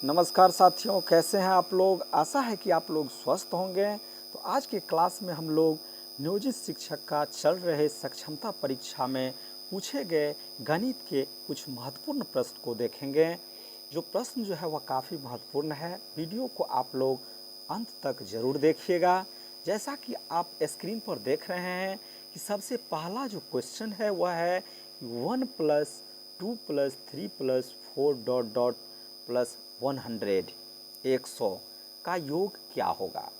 नमस्कार साथियों, कैसे हैं आप लोग। आशा है कि आप लोग स्वस्थ होंगे। तो आज के क्लास में हम लोग नियोजित शिक्षक का चल रहे सक्षमता परीक्षा में पूछे गए गणित के कुछ महत्वपूर्ण प्रश्न को देखेंगे। जो प्रश्न जो है वह काफ़ी महत्वपूर्ण है। वीडियो को आप लोग अंत तक ज़रूर देखिएगा। जैसा कि आप स्क्रीन पर देख रहे हैं कि सबसे पहला जो क्वेश्चन है वह है 1 + 2 + 3 + 4 डॉट डॉट प्लस 100 100 का योग क्या होगा।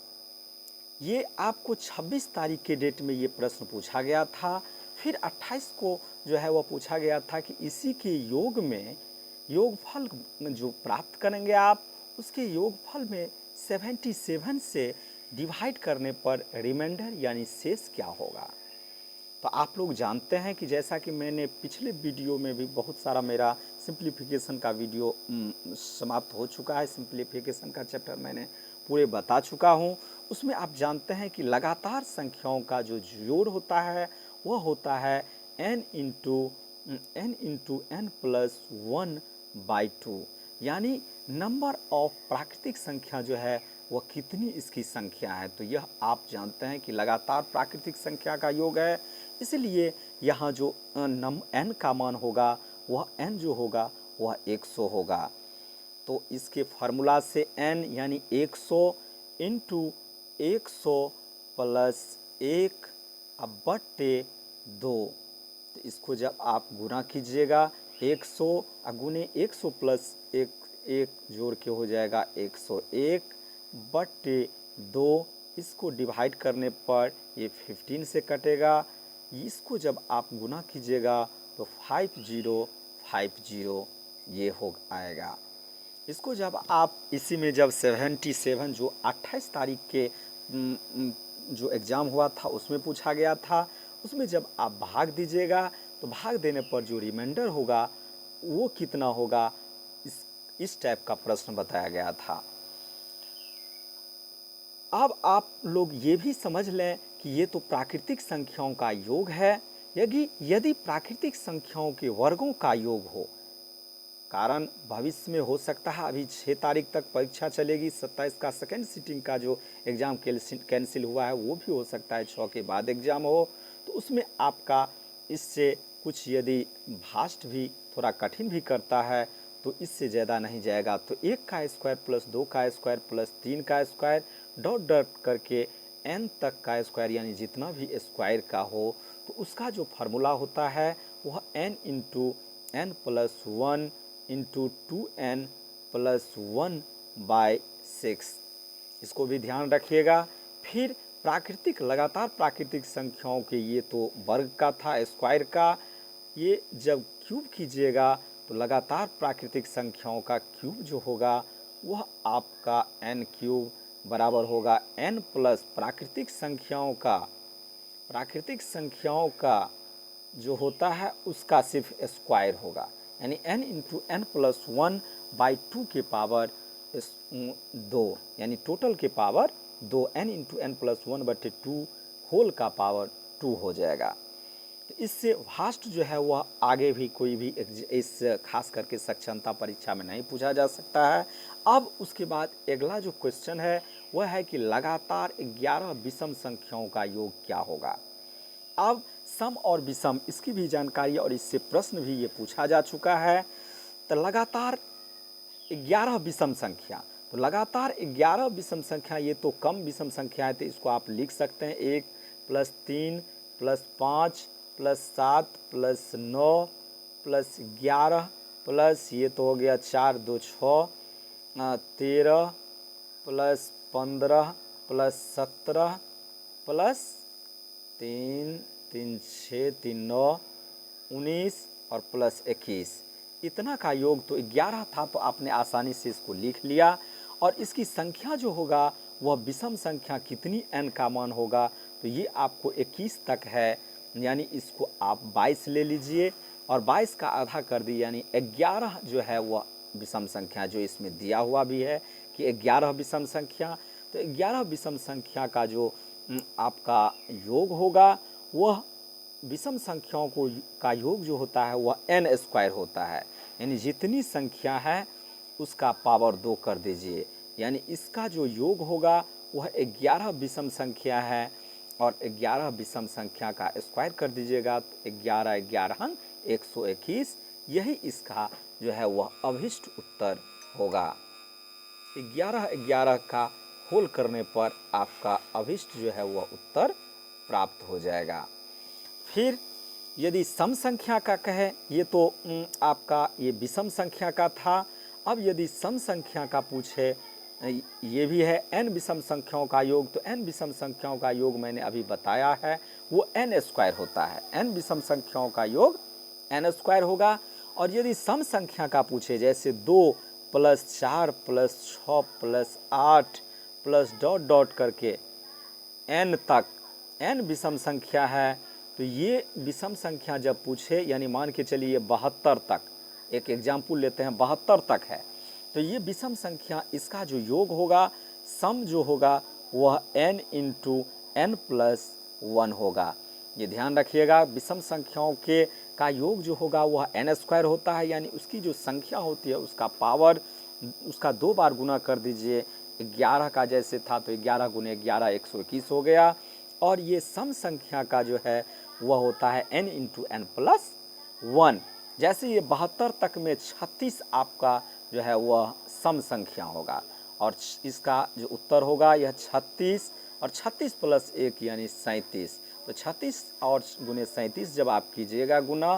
ये आपको 26 तारीख के डेट में ये प्रश्न पूछा गया था। फिर 28 को जो है वह पूछा गया था कि इसी के योग में योगफल जो प्राप्त करेंगे आप, उसके योगफल में 77 से डिवाइड करने पर रिमाइंडर यानी शेष क्या होगा। तो आप लोग जानते हैं कि जैसा कि मैंने पिछले वीडियो में भी बहुत सारा मेरा सिंप्लीफिकेशन का वीडियो समाप्त हो चुका है। सिंप्लीफिकेशन का चैप्टर मैंने पूरे बता चुका हूं। उसमें आप जानते हैं कि लगातार संख्याओं का जो जोड़ होता है वह होता है n × n+1/2, यानी नंबर ऑफ प्राकृतिक संख्या जो है वह कितनी इसकी संख्या है। तो यह आप जानते हैं कि लगातार प्राकृतिक संख्या का योग है। इसलिए यहाँ जो n का मान होगा वह n जो होगा वह 100 होगा। तो इसके फार्मूला से n यानी 100 × 100 + 1/2। तो इसको जब आप गुना कीजिएगा 100 गुने 100 + 1 जोड़ के हो जाएगा 101/2। इसको डिवाइड करने पर ये 15 से कटेगा। इसको जब आप गुना कीजिएगा तो 5050 ये हो आएगा। इसको जब आप इसी में जब 77 जो 28 तारीख के जो एग्ज़ाम हुआ था उसमें पूछा गया था, उसमें जब आप भाग दीजिएगा तो भाग देने पर जो रिमाइंडर होगा वो कितना होगा, इस टाइप का प्रश्न बताया गया था। अब आप लोग ये भी समझ लें कि ये तो प्राकृतिक संख्याओं का योग है। यदि प्राकृतिक संख्याओं के वर्गों का योग हो, कारण भविष्य में हो सकता है, अभी 6 तारीख तक परीक्षा चलेगी, 27 का सेकेंड सिटिंग का जो एग्ज़ाम कैंसिल हुआ है वो भी हो सकता है 6 के बाद एग्ज़ाम हो। तो उसमें आपका इससे कुछ यदि भास्ट भी थोड़ा कठिन भी करता है तो इससे ज़्यादा नहीं जाएगा। तो 1 का स्क्वायर + 2 का स्क्वायर + 3 का स्क्वायर डॉट डॉट करके n तक का स्क्वायर यानी जितना भी स्क्वायर का हो तो उसका जो फार्मूला होता है वह n × n+1 × 2n + 1/6। इसको भी ध्यान रखिएगा। फिर लगातार प्राकृतिक संख्याओं के ये तो वर्ग का था, स्क्वायर का। ये जब क्यूब कीजिएगा तो लगातार प्राकृतिक संख्याओं का क्यूब जो होगा वह आपका n³ बराबर होगा n प्लस प्राकृतिक संख्याओं का जो होता है उसका सिर्फ स्क्वायर होगा, यानी n × n+1/2 के पावर 2, यानी टोटल के पावर 2, n × n+1/2 होल का पावर 2 हो जाएगा। तो इससे भास्ट जो है वह आगे भी कोई भी इस खास करके सक्षमता परीक्षा में नहीं पूछा जा सकता है। अब उसके बाद अगला जो क्वेश्चन है वह है कि लगातार 11 विषम संख्याओं का योग क्या होगा। अब सम और विषम इसकी भी जानकारी और इससे प्रश्न भी ये पूछा जा चुका है। तो लगातार 11 विषम संख्या, तो लगातार 11 विषम संख्या ये तो कम विषम संख्या है, तो इसको आप लिख सकते हैं 1 + 3 + 5 + 7 + 9 + 11 प्लस ये तो हो गया 4 2 6 13 + 15 + 17 + 3 3 6 3 9 19 और +21, इतना का योग तो 11 था। तो आपने आसानी से इसको लिख लिया। और इसकी संख्या जो होगा वह विषम संख्या कितनी n का मान होगा, तो ये आपको 21 तक है, यानी इसको आप 22 ले लीजिए और 22 का आधा कर दिए, यानी 11 जो है वह विषम संख्या जो इसमें दिया हुआ भी है कि 11 विषम संख्या। तो 11 विषम संख्या का जो आपका योग होगा वह विषम संख्याओं का योग जो होता है वह n² होता है, यानी जितनी संख्या है उसका पावर 2 कर दीजिए, यानी इसका जो योग होगा वह 11 विषम संख्या है और 11 विषम संख्या का स्क्वायर कर दीजिएगा तो 11 11 121, यही इसका जो है वह अभिष्ट उत्तर होगा। 11 11 का होल करने पर आपका अभिष्ट जो है वह उत्तर प्राप्त हो जाएगा। फिर यदि सम संख्या का कहे, ये तो आपका ये विषम संख्या का था। अब यदि सम संख्या का पूछे, ये भी है n विषम संख्याओं का योग, तो n विषम संख्याओं का योग मैंने अभी बताया है वो n स्क्वायर होता है। n विषम संख्याओं का योग n स्क्वायर होगा। और यदि सम संख्या का पूछे, जैसे 2 + 4 + 6 + 8 प्लस डॉट डॉट करके n तक n विषम संख्या है, तो ये विषम संख्या जब पूछे, यानी मान के चलिए 72 तक, एक एग्जाम्पल लेते हैं 72 तक है, तो ये विषम संख्या इसका जो योग होगा, सम जो होगा वह n × n + 1 होगा। ये ध्यान रखिएगा, विषम संख्याओं के का योग जो होगा वह n स्क्वायर होता है, यानी उसकी जो संख्या होती है उसका पावर उसका 2 बार गुना कर दीजिए। 11 का जैसे था तो 11 × 11 121 हो गया। और ये सम संख्या का जो है वह होता है n × n + 1। जैसे ये 72 तक में 36 आपका जो है वह सम संख्या होगा और इसका जो उत्तर होगा यह 36 और 36 + 1 यानी 37। तो 36 और × 37 जब आप कीजिएगा गुना,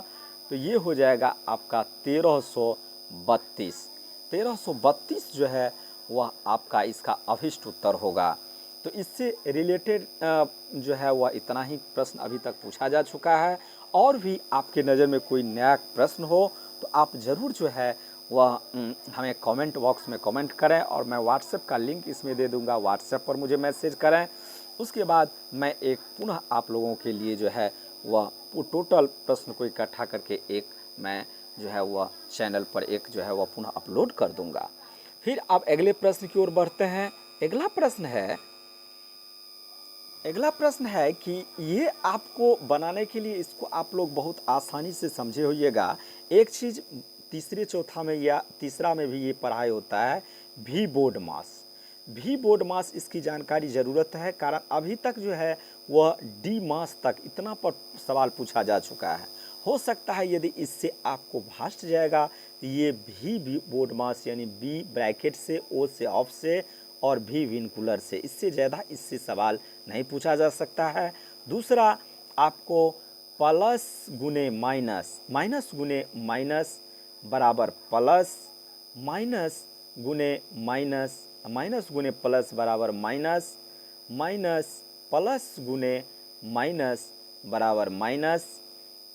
तो ये हो जाएगा आपका 1332। 1332 जो है वह आपका इसका अभिष्ट उत्तर होगा। तो इससे रिलेटेड जो है वह इतना ही प्रश्न अभी तक पूछा जा चुका है। और भी आपके नज़र में कोई नया प्रश्न हो तो आप ज़रूर जो है वह हमें कमेंट बॉक्स में कमेंट करें और मैं व्हाट्सएप का लिंक इसमें दे दूंगा, व्हाट्सएप पर मुझे मैसेज करें। उसके बाद मैं एक पुनः आप लोगों के लिए जो है वह टोटल प्रश्न को इकट्ठा करके एक मैं जो है वह चैनल पर एक जो है वह पुनः अपलोड कर दूंगा। फिर आप अगले प्रश्न की ओर बढ़ते हैं। अगला प्रश्न है कि ये आपको बनाने के लिए इसको आप लोग बहुत आसानी से समझे होइएगा। एक चीज़ तीसरे चौथा में या तीसरा में भी ये पढ़ाई होता है, भी बोर्ड मास। भी बोर्ड मास इसकी जानकारी ज़रूरत है, कारण अभी तक जो है वह डी मास तक इतना पर सवाल पूछा जा चुका है। हो सकता है यदि इससे आपको भास्ट जाएगा तो ये भी बोर्ड मास यानी बी ब्रैकेट से, ओ से, ऑफ से और भी विनकुलर से, इससे ज़्यादा इससे सवाल नहीं पूछा जा सकता है। दूसरा, आपको प्लस गुने माइनस, माइनस गुने माइनस बराबर प्लस, माइनस गुने माइनस, माइनस गुने प्लस बराबर माइनस, माइनस प्लस गुने माइनस बराबर माइनस,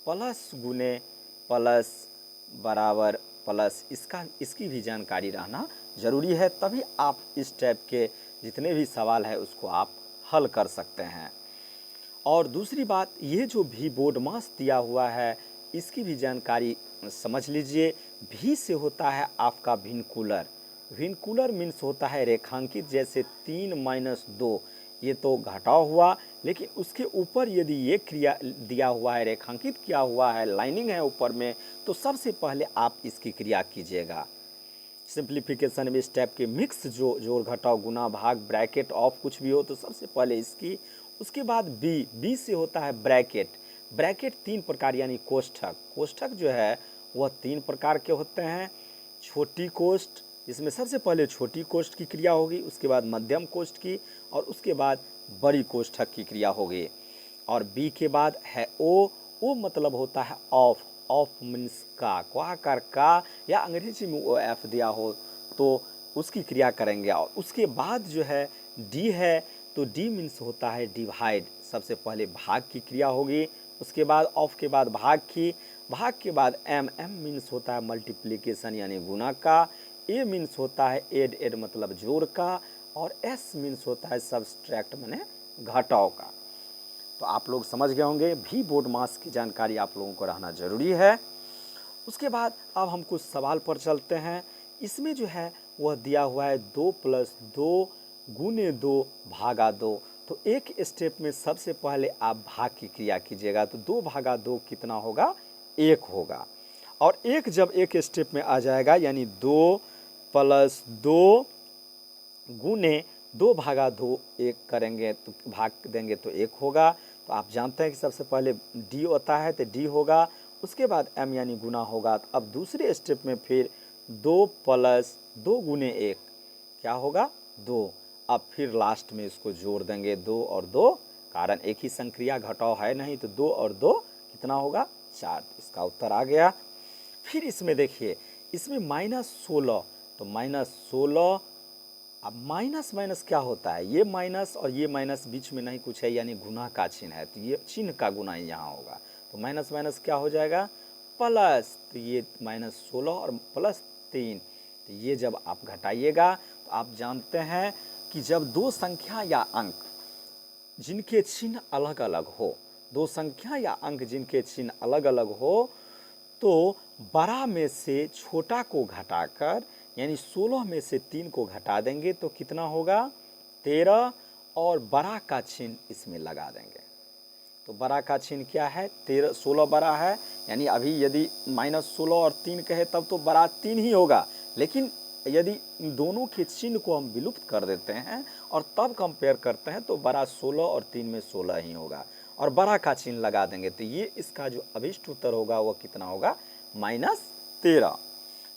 प्लस गुने प्लस बराबर प्लस, इसकी भी जानकारी रहना ज़रूरी है, तभी आप इस टाइप के जितने भी सवाल है उसको आप हल कर सकते हैं। और दूसरी बात, ये जो भी बोर्ड मास दिया हुआ है इसकी भी जानकारी समझ लीजिए। भी से होता है आपका विनकुलर, विनकुलर मीन्स होता है रेखांकित, जैसे 3 - 2 ये तो घटाव हुआ, लेकिन उसके ऊपर यदि ये क्रिया दिया हुआ है, रेखांकित किया हुआ है, लाइनिंग है ऊपर में, तो सबसे पहले आप इसकी क्रिया कीजिएगा। सिंप्लीफिकेशन में इस टाइप के मिक्स जो जोड़ घटाव गुना भाग ब्रैकेट ऑफ कुछ भी हो तो सबसे पहले इसकी, उसके बाद बी से होता है ब्रैकेट। ब्रैकेट 3 प्रकार यानी कोष्ठक, कोष्ठक जो है वह 3 प्रकार के होते हैं। छोटी कोष्ठ, इसमें सबसे पहले छोटी कोष्ठ की क्रिया होगी, उसके बाद मध्यम कोष्ठ की और उसके बाद बड़ी कोष्ठक की क्रिया होगी। और बी के बाद है ओ मतलब होता है ऑफ, ऑफ मीन्स का, क्वाकर का, या अंग्रेजी में ओ एफ दिया हो तो उसकी क्रिया करेंगे। और उसके बाद जो है डी है, तो डी मीन्स होता है डिवाइड, सबसे पहले भाग की क्रिया होगी, उसके बाद ऑफ के बाद भाग की, भाग के बाद एम मीन्स होता है मल्टीप्लिकेशन यानी गुना का, ए मीन्स होता है एड मतलब जोड़ का, और एस मीन्स होता है सब्सट्रैक्ट माने घटाव का। तो आप लोग समझ गए होंगे, भी बोर्ड मास की जानकारी आप लोगों को रहना जरूरी है। उसके बाद अब हम कुछ सवाल पर चलते हैं। इसमें जो है वह दिया हुआ है 2 + 2 × 2 भागा 2। तो एक स्टेप में सबसे पहले आप भाग की क्रिया कीजिएगा, तो 2 भागा 2 कितना होगा, 1 होगा। और एक जब एक स्टेप में आ जाएगा यानी 2 प्लस 2 गुने 2 भागा 2 1 करेंगे तो भाग देंगे तो 1 होगा। तो आप जानते हैं कि सबसे पहले डी होता है तो डी होगा, उसके बाद m यानी गुना होगा। तो अब दूसरे स्टेप में फिर 2 प्लस 2 गुने 1 क्या होगा 2। अब फिर लास्ट में इसको जोड़ देंगे 2 और 2, कारण एक ही संक्रिया घटाव है नहीं, तो 2 और 2 कितना होगा 4। इसका उत्तर आ गया। फिर इसमें देखिए, इसमें -16, तो -16, अब माइनस माइनस क्या होता है, ये माइनस और ये माइनस बीच में नहीं कुछ है, यानी गुना का चिन्ह है, तो ये चिन्ह का गुना यहाँ होगा। तो माइनस माइनस क्या हो जाएगा प्लस, तो ये -16 और +3, तो ये जब आप घटाइएगा तो आप जानते हैं कि जब दो संख्या या अंक जिनके चिन्ह अलग अलग हो, दो संख्या या अंक जिनके चिन्ह अलग अलग हो, तो बड़ा में से छोटा को घटाकर, यानी 16 में से 3 को घटा देंगे तो कितना होगा 13, और बड़ा का चिन्ह इसमें लगा देंगे। तो बड़ा का चिन्ह क्या है 13, 16 बड़ा है, यानी अभी यदि -16 और 3 कहे तब तो बड़ा 3 ही होगा, लेकिन यदि दोनों के चिन्ह को हम विलुप्त कर देते हैं और तब कंपेयर करते हैं तो बड़ा 16 और 3 में 16 ही होगा, और बड़ा का चिन्ह लगा देंगे, तो ये इसका जो अभिष्ट उत्तर होगा वह कितना होगा -13।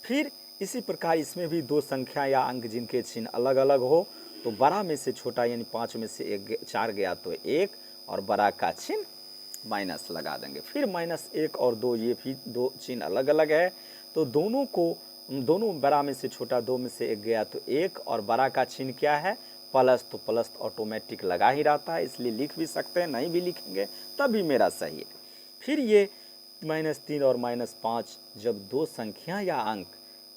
फिर इसी प्रकार इसमें भी दो संख्या या अंक जिनके चिन्ह अलग अलग हो, तो बड़ा में से छोटा यानी 5 में से 4 गया तो 1, और बड़ा का चिन्ह माइनस लगा देंगे। फिर -1 और 2, ये भी दो चिन्ह अलग अलग है, तो दोनों बड़ा में से छोटा 2 में से 1 गया तो 1, और बड़ा का चिन्ह क्या है प्लस, तो प्लस ऑटोमेटिक लगा ही रहता है, इसलिए लिख भी सकते हैं, नहीं भी लिखेंगे तब भी मेरा सही है। फिर ये -3 और -5, जब दो संख्या या अंक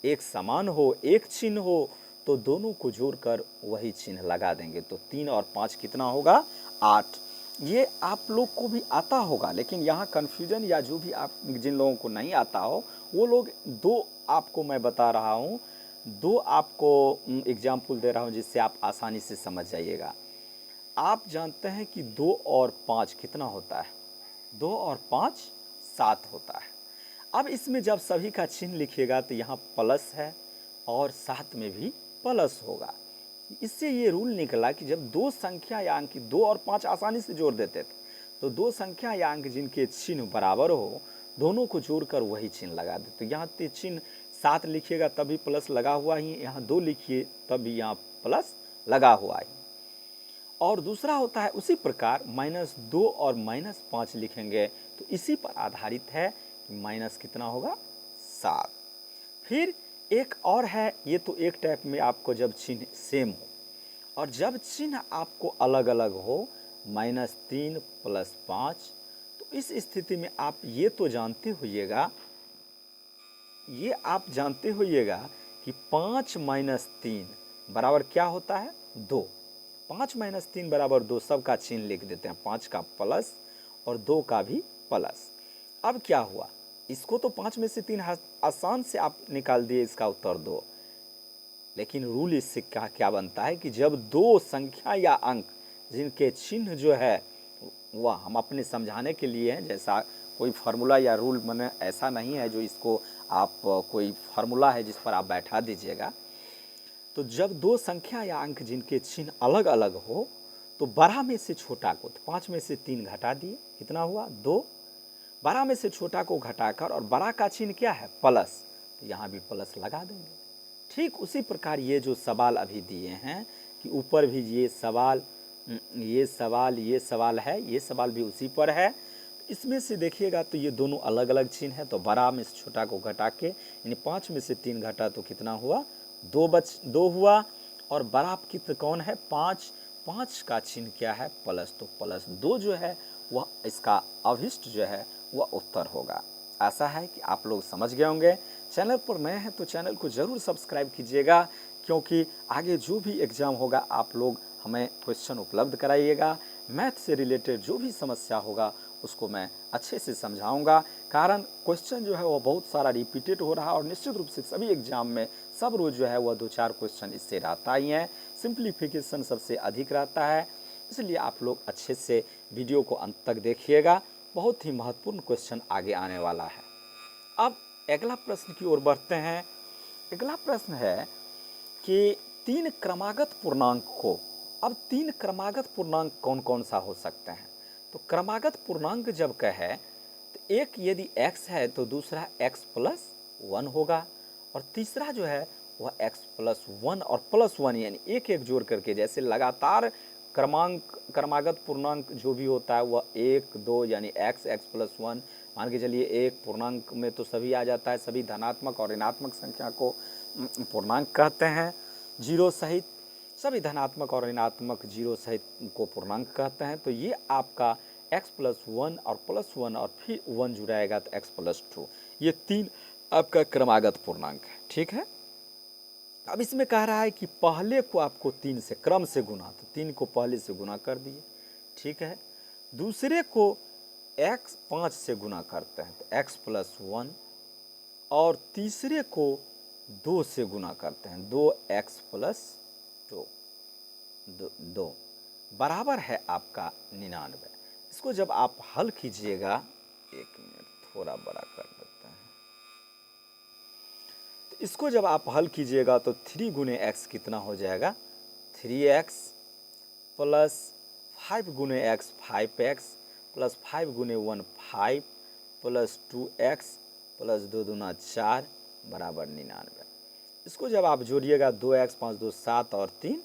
एक समान हो, एक चिन्ह हो, तो दोनों को जोड़कर वही चिन्ह लगा देंगे, तो 3 और 5 कितना होगा 8। ये आप लोग को भी आता होगा, लेकिन यहाँ कन्फ्यूजन या जो भी आप जिन लोगों को नहीं आता हो वो लोग, दो आपको मैं बता रहा हूँ, दो आपको एग्जाम्पल दे रहा हूँ जिससे आप आसानी से समझ जाइएगा। आप जानते हैं कि 2 और 5 कितना होता है, 2 और 5 7 होता है। अब इसमें जब सभी का चिन्ह लिखिएगा तो यहाँ प्लस है और साथ में भी प्लस होगा। इससे ये रूल निकला कि जब दो संख्या या अंक 2 और 5 आसानी से जोड़ देते थे, तो दो संख्या या अंक जिनके चिन्ह बराबर हो, दोनों को जोड़कर वही चिन्ह लगा दे। तो यहाँ पे चिन्ह 7 लिखिएगा तभी प्लस लगा हुआ ही, यहाँ 2 लिखिए तभी यहाँ प्लस लगा हुआ ही। और दूसरा होता है उसी प्रकार -2 और -5 लिखेंगे तो इसी पर आधारित है कि माइनस कितना होगा 7। फिर एक और है, ये तो एक टाइप में आपको जब चिन्ह सेम हो, और जब चिन्ह आपको अलग अलग हो, -3 + 5, तो इस स्थिति में आप ये तो जानते होइएगा, ये आप जानते होइएगा कि 5 - 3 बराबर क्या होता है 2। 5 - 3 बराबर 2, सबका चिन्ह लिख देते हैं, 5 का प्लस और 2 का भी प्लस। अब क्या हुआ, इसको तो 5 में से 3 आसान से आप निकाल दिए, इसका उत्तर 2, लेकिन रूल इससे क्या बनता है कि जब दो संख्या या अंक जिनके चिन्ह जो है वह हम अपने समझाने के लिए हैं, जैसा कोई फार्मूला या रूल मैंने ऐसा नहीं है जो इसको आप कोई फार्मूला है जिस पर आप बैठा दीजिएगा। तो जब दो संख्या या अंक जिनके चिन्ह अलग अलग हो, तो बड़ा में से छोटा को, तो 5 में से 3 घटा दिए, कितना हुआ 2, बड़ा में से छोटा को घटाकर, और बड़ा का चिन्ह क्या है प्लस, तो यहाँ भी प्लस लगा देंगे। ठीक उसी प्रकार ये जो सवाल अभी दिए हैं कि ऊपर भी ये सवाल है, ये सवाल भी उसी पर है। इसमें से देखिएगा तो ये दोनों अलग अलग चिन्ह है, तो बड़ा में से छोटा को घटा के, यानी 5 में से 3 घटा तो कितना हुआ 2 हुआ, और बड़ा कितना कौन है 5, 5 का चिन्ह क्या है प्लस, तो +2 जो है वह इसका अभिष्ट जो है वह उत्तर होगा। आशा है कि आप लोग समझ गए होंगे। चैनल पर नए हैं तो चैनल को ज़रूर सब्सक्राइब कीजिएगा, क्योंकि आगे जो भी एग्ज़ाम होगा आप लोग हमें क्वेश्चन उपलब्ध कराइएगा। मैथ से रिलेटेड जो भी समस्या होगा उसको मैं अच्छे से समझाऊंगा, कारण क्वेश्चन जो है वह बहुत सारा रिपीटेड हो रहा है, और निश्चित रूप से सभी एग्जाम में सब रोज़ जो है वह 2-4 क्वेश्चन इससे रहता ही है, सिंप्लीफिकेशन सबसे अधिक रहता है। इसलिए आप लोग अच्छे से वीडियो को अंत तक देखिएगा, बहुत ही महत्वपूर्ण क्वेश्चन आगे आने वाला है। अब अगला प्रश्न की ओर बढ़ते हैं। अगला प्रश्न है कि तीन क्रमागत पूर्णांक को, अब तीन क्रमागत पूर्णांक कौन कौन सा हो सकते हैं? तो क्रमागत पूर्णांक जब कहे तो एक यदि x है तो दूसरा x प्लस 1 होगा, और तीसरा जो है वह x प्लस 1 और प्लस 1, यानी एक एक जोड़ करके, जैसे लगातार क्रमागत पूर्णांक जो भी होता है वह 1 2 यानी x प्लस 1, मान के चलिए एक पूर्णांक में तो सभी आ जाता है, सभी धनात्मक और ऋणात्मक संख्या को पूर्णांक कहते हैं, जीरो सहित सभी धनात्मक और ऋणात्मक जीरो सहित को पूर्णांक कहते हैं। तो ये आपका x प्लस 1 और प्लस 1 और फिर 1 जुड़ाएगा तो x प्लस 2, ये तीन आपका क्रमागत पूर्णांक है। ठीक है, अब इसमें कह रहा है कि पहले को आपको 3 से क्रम से गुना, तो 3 को पहले से गुना कर दिए। ठीक है, दूसरे को x 5 से गुना करते हैं तो x प्लस 1, और तीसरे को 2 से गुना करते हैं 2x प्लस 2 बराबर है आपका 99। इसको जब आप हल कीजिएगा, एक मिनट थोड़ा बड़ा कर देते हैं, तो इसको जब आप हल कीजिएगा तो 3 गुने x कितना हो जाएगा, 3x प्लस 5 गुने x 5x प्लस 5 गुने 1 5 प्लस 2x प्लस 2 दूना 4 बराबर 99। इसको जब आप जोड़िएगा 2x 5 2 7 और 3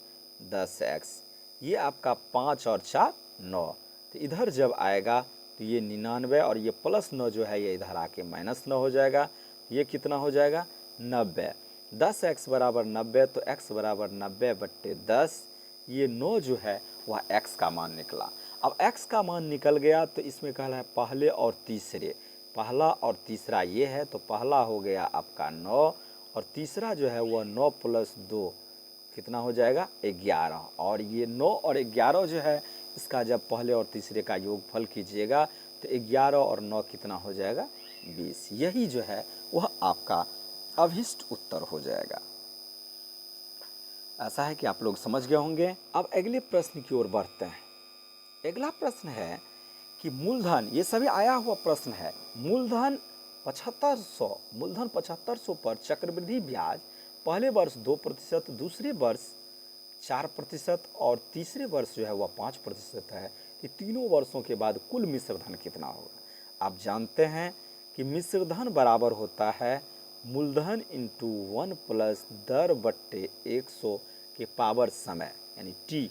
10x, ये आपका 5 और 4 9, तो इधर जब आएगा तो ये 99 और ये प्लस 9 जो है ये इधर आके माइनस 9 हो जाएगा, ये कितना हो जाएगा 90। 10x बराबर 90, तो x बराबर 90/10, ये 9 जो है वह x का मान निकला। अब x का मान निकल गया तो इसमें कह रहा है पहले और तीसरे, पहला और तीसरा ये है, तो पहला हो गया आपका 9 और तीसरा जो है वह 9 प्लस 2 कितना हो जाएगा 11, और ये 9 और 11 जो है इसका जब पहले और तीसरे का योगफल कीजिएगा तो 11 और 9 कितना हो जाएगा 20, यही जो है वह आपका अभिष्ट उत्तर हो जाएगा। ऐसा है कि आप लोग समझ गए होंगे। अब अगले प्रश्न की ओर बढ़ते हैं। अगला प्रश्न है कि मूलधन, ये सभी आया हुआ प्रश्न है, मूलधन 7500 पर चक्रवृद्धि ब्याज पहले वर्ष 2%, दूसरे वर्ष 4% और तीसरे वर्ष जो है वह 5% है, कि तीनों वर्षों के बाद कुल मिश्रधन कितना होगा? आप जानते हैं कि मिश्रधन बराबर होता है मूलधन इंटू 1 प्लस दर बट्टे 100 के पावर समय यानी t।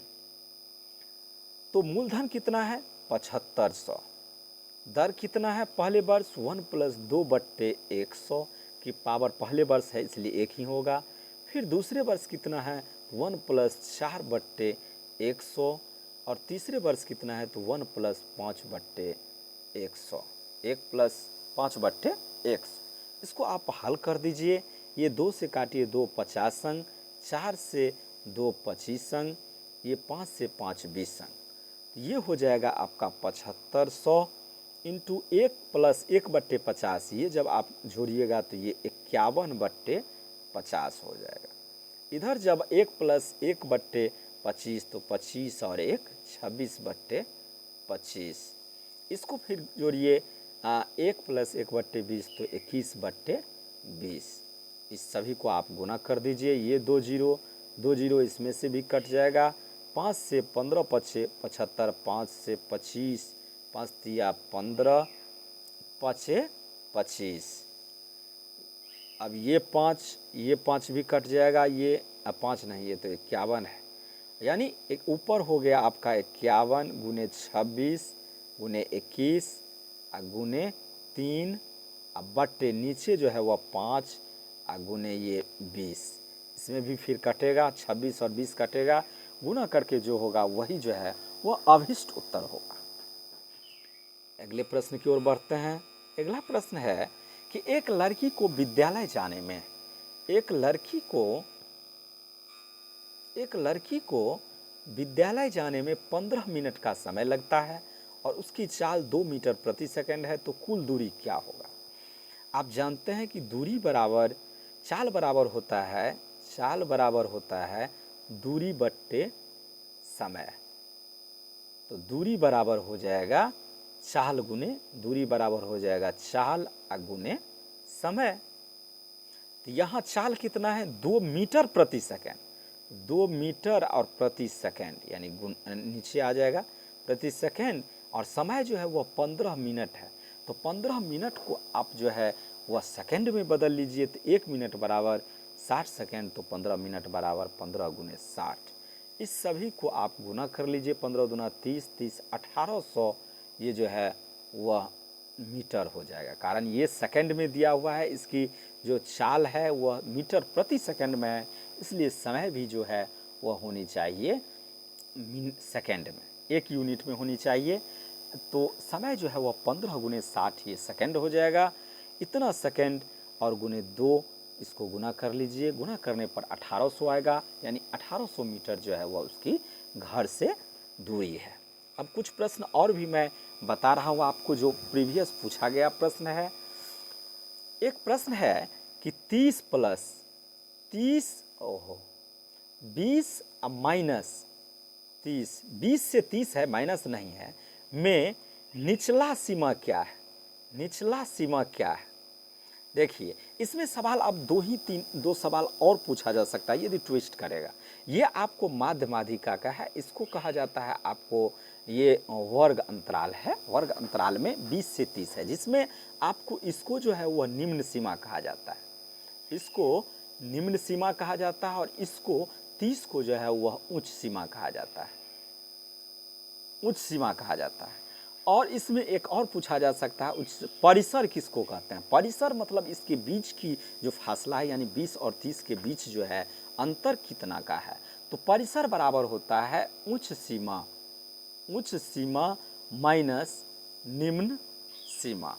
तो मूलधन कितना है 7500, दर कितना है पहले वर्ष 1 प्लस 2/100 की पावर, पहले वर्ष है इसलिए एक ही होगा। फिर दूसरे वर्ष कितना है 1 प्लस 4/100, और तीसरे वर्ष कितना है तो 1 प्लस 5/100, 1 प्लस 5/100। इसको आप हल कर दीजिए, ये 2 से काटिए 2 50 अंक, 4 से 2 25 अंक, ये 5 से 5 20 अंक, ये हो जाएगा आपका 7500 इंटू 1 प्लस 1/50, ये जब आप जोड़िएगा तो ये 51/50 हो जाएगा। इधर जब 1 प्लस 1/25 तो 25 और 1 26/25, इसको फिर जोड़िए 1 प्लस 1/20 तो 21/20, इस सभी को आप गुना कर दीजिए, ये 2 जीरो इसमें से भी कट जाएगा, 5 से 15 पछे 75, 5 से 25, 5 तिया 15, पछे 25, अब ये 5 भी कट जाएगा, ये 5 नहीं, ये तो 51 है, यानी एक ऊपर हो गया आपका 51 गुने 26 गुने 21 गुने 3 बट्टे नीचे जो है वह 5 गुने ये 20, इसमें भी फिर कटेगा 26 और 20 कटेगा, गुना करके जो होगा वही जो है वह अभिष्ट उत्तर होगा। अगले प्रश्न की ओर बढ़ते हैं। अगला प्रश्न है कि एक लड़की को विद्यालय जाने में, एक लड़की को विद्यालय जाने में 15 मिनट का समय लगता है और उसकी चाल 2 मीटर प्रति सेकंड है, तो कुल दूरी क्या होगा? आप जानते हैं कि चाल बराबर होता है दूरी बट्टे समय, तो दूरी बराबर हो जाएगा चाल गुने, दूरी बराबर हो जाएगा चाल गुने समय, तो तो यहाँ चाल कितना है 2 मीटर प्रति सेकेंड, 2 मीटर और प्रति सेकेंड यानी नीचे आ जाएगा प्रति सेकेंड, और समय जो है वह 15 मिनट है। तो 15 मिनट को आप जो है वह सेकेंड में बदल लीजिए, तो 1 मिनट बराबर 60 सेकेंड, तो 15 मिनट बराबर 15 गुने 60। इस सभी को आप गुना कर लीजिए, 15 दूना 30, 30 1800 ये जो है वह मीटर हो जाएगा। कारण ये सेकंड में दिया हुआ है, इसकी जो चाल है वह मीटर प्रति सेकंड में है, इसलिए समय भी जो है वह होनी चाहिए सेकंड में, 1 यूनिट में होनी चाहिए। तो समय जो है वह 15 गुने 60 ये सेकंड हो जाएगा। इतना सेकंड और गुने 2 इसको गुना कर लीजिए, गुना करने पर 1800 आएगा, यानी 1800 मीटर जो है वह उसकी घर से दूरी है। अब कुछ प्रश्न और भी मैं बता रहा हूँ आपको, जो प्रीवियस पूछा गया प्रश्न है। एक प्रश्न है कि 30 प्लस 30 20 माइनस 30, 20 से 30 है, माइनस नहीं है, में निचला सीमा क्या है? निचला सीमा क्या है? देखिए इसमें सवाल अब दो सवाल और पूछा जा सकता है यदि ट्विस्ट करेगा। ये आपको माध्य माध्यिका का है, इसको कहा जाता है आपको, ये वर्ग अंतराल है। वर्ग अंतराल में 20 से 30 है, जिसमें आपको इसको जो है वह निम्न सीमा कहा जाता है, इसको निम्न सीमा कहा जाता है, और इसको 30 को जो है वह उच्च सीमा कहा जाता है, उच्च सीमा कहा जाता है। और इसमें एक और पूछा जा सकता है, उच्च परिसर किसको कहते हैं? परिसर मतलब इसके बीच की जो फासला है, यानी 20 और 30 के बीच जो है अंतर कितना का है। तो परिसर बराबर होता है उच्च सीमा, उच्च सीमा माइनस निम्न सीमा,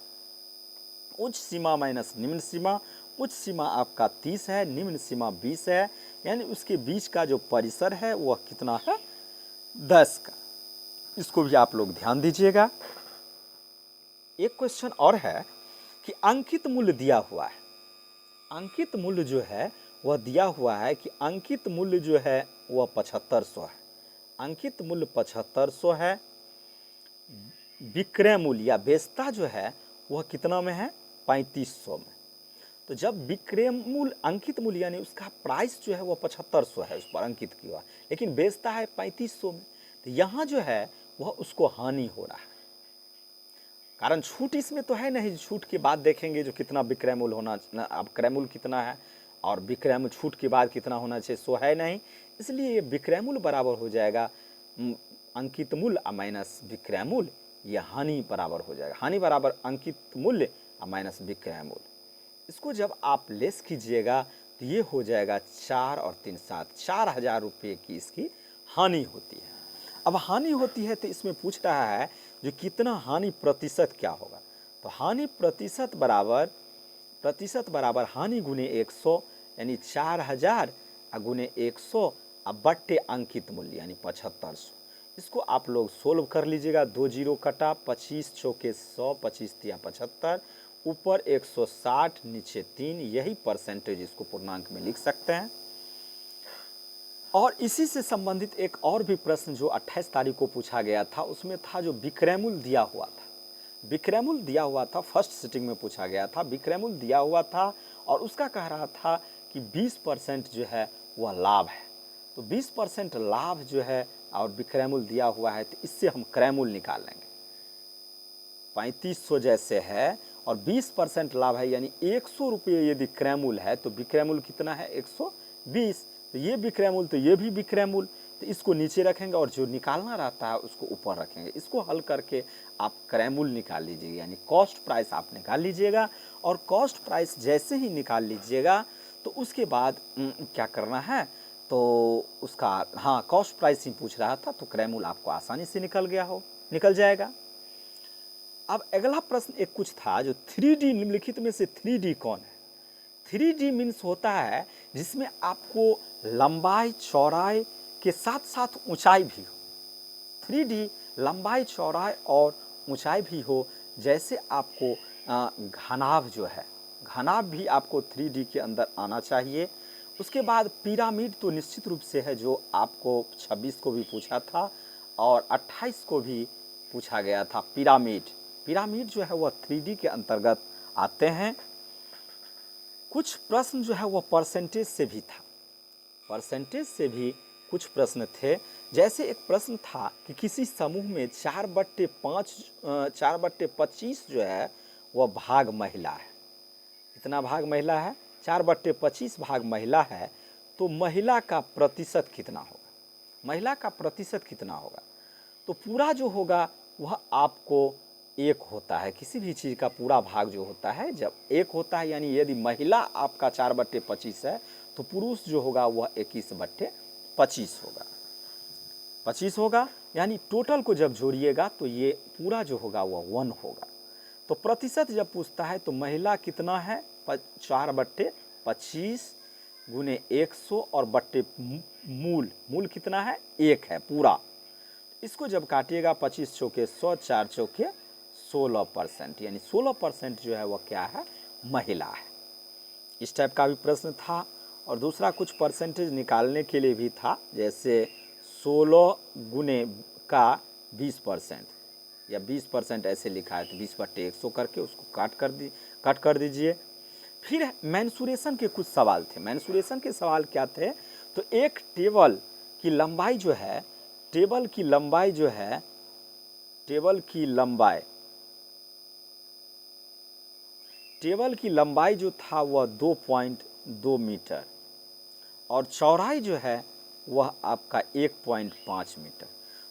उच्च सीमा माइनस निम्न सीमा। उच्च सीमा आपका 30 है, निम्न सीमा 20 है, यानी उसके बीच का जो परिसर है वह कितना है? 10 का। इसको भी आप लोग ध्यान दीजिएगा। एक क्वेश्चन और है कि अंकित मूल्य दिया हुआ है, अंकित मूल्य जो है वह दिया हुआ है कि अंकित मूल्य जो है वह 7500 है, अंकित मूल्य 7500 है। विक्रय मूल्य या बेचता जो है वह कितना में है? 3500 में। तो जब विक्रय मूल्य अंकित मूल्य यानी उसका प्राइस जो है वह 7500 है, उस पर अंकित किया, लेकिन बेचता है 3500 में, तो यहाँ जो है वह उसको हानि हो रहा है। कारण छूट इसमें तो है नहीं, छूट के बाद देखेंगे जो कितना विक्रय मूल्य होना, अब क्रय मूल्य कितना है और विक्रय मूल्य छूट के बाद कितना होना चाहिए, सो है नहीं, इसलिए ये विक्रय मूल्य बराबर हो जाएगा अंकित मूल्य माइनस विक्रय मूल्य, यह हानि बराबर हो जाएगा। हानि बराबर अंकित मूल्य माइनस विक्रय मूल्य। इसको जब आप लेस कीजिएगा तो ये हो जाएगा 4 और 3 7, 4000 रुपये की इसकी हानि होती है। अब हानि होती है तो इसमें पूछ रहा है जो कितना हानि प्रतिशत क्या होगा। तो हानि प्रतिशत बराबर हानि गुने 100, यानी 4000 गुने 100 बट्टे अंकित मूल्य यानी 7500। इसको आप लोग सोल्व कर लीजिएगा, 2 जीरो कटा, 25 चौके 100, 25 तिया 75, ऊपर 160 नीचे 3, यही परसेंटेज इसको पूर्णांक में लिख सकते हैं। और इसी से संबंधित एक और भी प्रश्न जो 28 तारीख को पूछा गया था, उसमें था जो विक्रय मूल्य दिया हुआ था, विक्रय मूल्य दिया हुआ था, फर्स्ट सिटिंग में पूछा गया था, विक्रय मूल्य दिया हुआ था और उसका कह रहा था कि 20% जो है वह लाभ है। तो 20% लाभ जो है और विक्रय मूल्य दिया हुआ है, तो इससे हम क्रय मूल्य निकाल लेंगे। 3500 जैसे है और 20% लाभ है, यानी 100 रुपये यदि क्रय मूल्य है तो विक्रय मूल्य कितना है? 120। तो ये विक्रय मूल्य, तो ये भी विक्रय मूल्य, तो इसको नीचे रखेंगे और जो निकालना रहता है उसको ऊपर रखेंगे। इसको हल करके आप क्रय मूल्य निकाल लीजिएगा, यानी कॉस्ट प्राइस आप निकाल लीजिएगा। और कॉस्ट प्राइस जैसे ही निकाल लीजिएगा तो उसके बाद क्या करना है, तो उसका, हाँ कॉस्ट प्राइस ही पूछ रहा था, तो क्रय मूल्य आपको आसानी से निकल जाएगा। अब अगला प्रश्न एक कुछ था जो 3D निम्नलिखित में से 3D कौन है? 3D मीन्स होता है जिसमें आपको लंबाई चौड़ाई के साथ साथ ऊंचाई भी हो। 3D लंबाई चौड़ाई और ऊंचाई भी हो, जैसे आपको घनाभ जो है, घनाभ भी आपको 3D के अंदर आना चाहिए। उसके बाद पिरामिड तो निश्चित रूप से है, जो आपको 26 को भी पूछा था और 28 को भी पूछा गया था। पिरामिड जो है वह 3D के अंतर्गत आते हैं। कुछ प्रश्न जो है वह परसेंटेज से भी था, परसेंटेज से भी कुछ प्रश्न थे। जैसे एक प्रश्न था कि किसी समूह में 4/25 जो है वह भाग महिला है। कितना भाग महिला है? 4/25 भाग महिला है। तो महिला का प्रतिशत कितना होगा? महिला का प्रतिशत कितना होगा? तो पूरा जो होगा वह आपको एक होता है। किसी भी चीज़ का पूरा भाग जो होता है जब एक होता है, यानी यदि महिला आपका 4/25 है तो पुरुष जो होगा वह 21/25 होगा, 25 होगा। यानी टोटल को जब जोड़िएगा तो ये पूरा जो होगा वह 1 होगा। तो प्रतिशत जब पूछता है तो महिला कितना है? 4/25 गुने 100 और बट्टे मूल कितना है? 1 है पूरा। इसको जब काटिएगा 25 चौके 100, 4 चौके 16%, यानी 16% जो है वह क्या है? महिला है। इस टाइप का भी प्रश्न था। और दूसरा कुछ परसेंटेज निकालने के लिए भी था, जैसे 16 गुने का 20% या 20% ऐसे लिखा है तो 20/100 करके उसको काट कर दीजिए। फिर मेंसुरेशन के कुछ सवाल थे। मेंसुरेशन के सवाल क्या थे? तो एक टेबल की लंबाई जो है, टेबल की लंबाई जो था वह 2.2 मीटर और चौड़ाई जो है वह आपका 1.5 मीटर।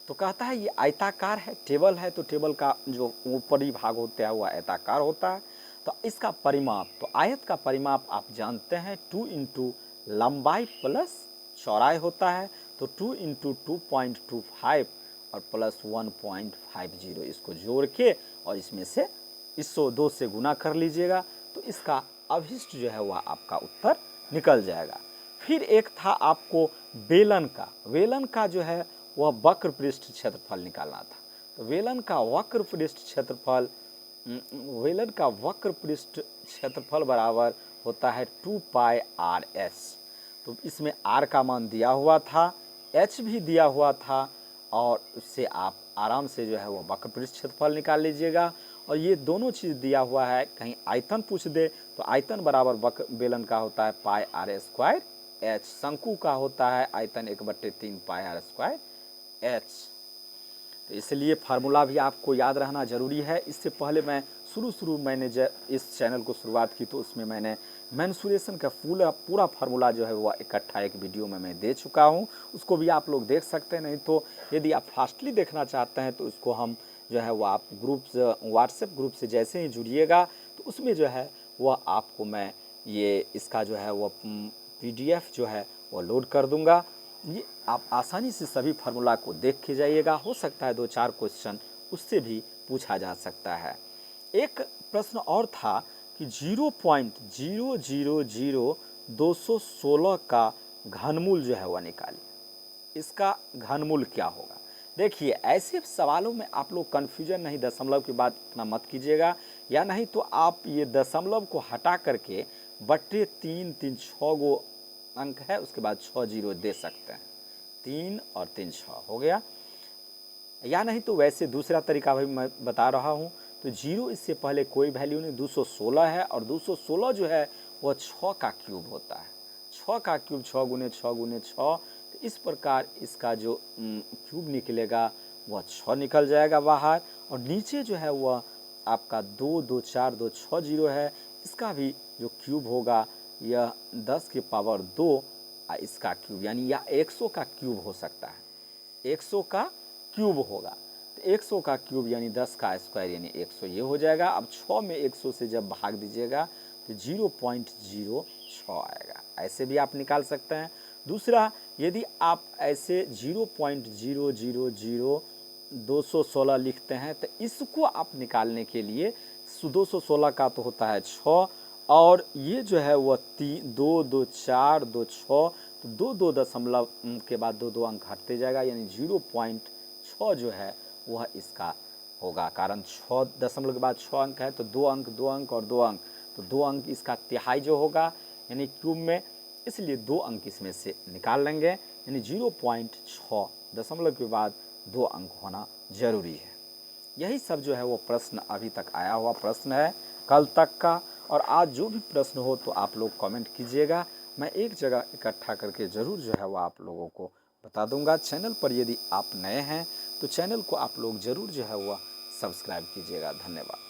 तो कहता है ये आयताकार है, टेबल है, तो टेबल का जो ऊपरी भाग होता है वह आयताकार होता है। तो इसका परिमाप, तो आयत का परिमाप आप जानते हैं 2 इंटू लंबाई प्लस चौड़ाई होता है। तो 2 इंटू 2.25 और प्लस 1.50, इसको जोड़ के और इसमें से 102 से गुना कर लीजिएगा तो इसका अभिष्ट जो है वह आपका उत्तर निकल जाएगा। फिर एक था आपको बेलन का जो है वह वक्र पृष्ठ क्षेत्रफल निकालना था। तो बेलन का वक्र पृष्ठ क्षेत्रफल बराबर होता है 2πRS। तो इसमें R का मान दिया हुआ था, H भी दिया हुआ था और उससे आप आराम से जो है वह वक्र पृष्ठ क्षेत्रफल निकाल लीजिएगा। और ये दोनों चीज़ दिया हुआ है, कहीं आयतन पूछ दे तो आयतन बराबर वक्र बेलन का होता है πr², H शंकु का होता है आयतन 1/3 πr², H। तो इसलिए फार्मूला भी आपको याद रहना ज़रूरी है। इससे पहले मैं मैंने इस चैनल को शुरुआत की तो उसमें मैंने मेंसुरेशन का पूरा फार्मूला जो है वह इकट्ठा एक वीडियो में मैं दे चुका हूं, उसको भी आप लोग देख सकते हैं। नहीं तो यदि आप फास्टली देखना चाहते हैं तो उसको हम जो है वह आप व्हाट्सएप ग्रुप से जैसे ही जुड़िएगा तो उसमें जो है वह आपको मैं ये इसका जो है वह PDF जो है वह लोड कर दूंगा। ये आप आसानी से सभी फार्मूला को देख के जाइएगा। हो सकता है 2-4 क्वेश्चन उससे भी पूछा जा सकता है। एक प्रश्न और था कि 0.000216 का घनमूल जो है वह निकालिए। इसका घनमूल क्या होगा? देखिए ऐसे सवालों में आप लोग कन्फ्यूजन नहीं, दशमलव की बात इतना मत कीजिएगा, या नहीं तो आप ये दशमलव को हटा करके बट्टे 3 6 गो अंक है उसके बाद 6 जीरो दे सकते हैं। 3 और 3 6 हो गया। या नहीं तो वैसे दूसरा तरीका भी मैं बता रहा हूँ। तो 0 इससे पहले कोई वैल्यू नहीं, 216 है और 216 जो है वह 6 का क्यूब होता है। 6 का क्यूब 6 गुने 6 गुने 6। तो इस प्रकार इसका जो क्यूब निकलेगा वह 6 निकल जाएगा बाहर। और नीचे जो है वह आपका 2 2 4 2 6 जीरो है, इसका भी जो क्यूब होगा यह 10 की पावर 2 इसका क्यूब, यानी यह 100 का क्यूब हो सकता है, 100 का क्यूब होगा। तो 100 का क्यूब यानी 10 का स्क्वायर यानी 100 ये हो जाएगा। अब 6 में 100 से जब भाग दीजिएगा तो 0.06 आएगा। ऐसे भी आप निकाल सकते हैं। दूसरा, यदि आप ऐसे 0.000216 लिखते हैं तो इसको आप निकालने के लिए 216 का तो होता है 6 और ये जो है वह 2 2 4 2 6, तो 2 2 दशमलव के बाद 2 2 अंक हटते जाएगा, यानी 0.6 जो है वह इसका होगा। कारण 6 दशमलव के बाद 6 अंक है तो 2 अंक 2 अंक और 2 अंक, तो 2 अंक इसका तिहाई जो होगा यानी क्यूब में, इसलिए 2 अंक इसमें से निकाल लेंगे, यानी 0.6 दशमलव के बाद 2 अंक होना जरूरी है। यही सब जो है वो प्रश्न अभी तक आया हुआ प्रश्न है कल तक का। और आज जो भी प्रश्न हो तो आप लोग कमेंट कीजिएगा, मैं एक जगह इकट्ठा करके ज़रूर जो है वो आप लोगों को बता दूंगा। चैनल पर यदि आप नए हैं तो चैनल को आप लोग ज़रूर जो है वह सब्सक्राइब कीजिएगा। धन्यवाद।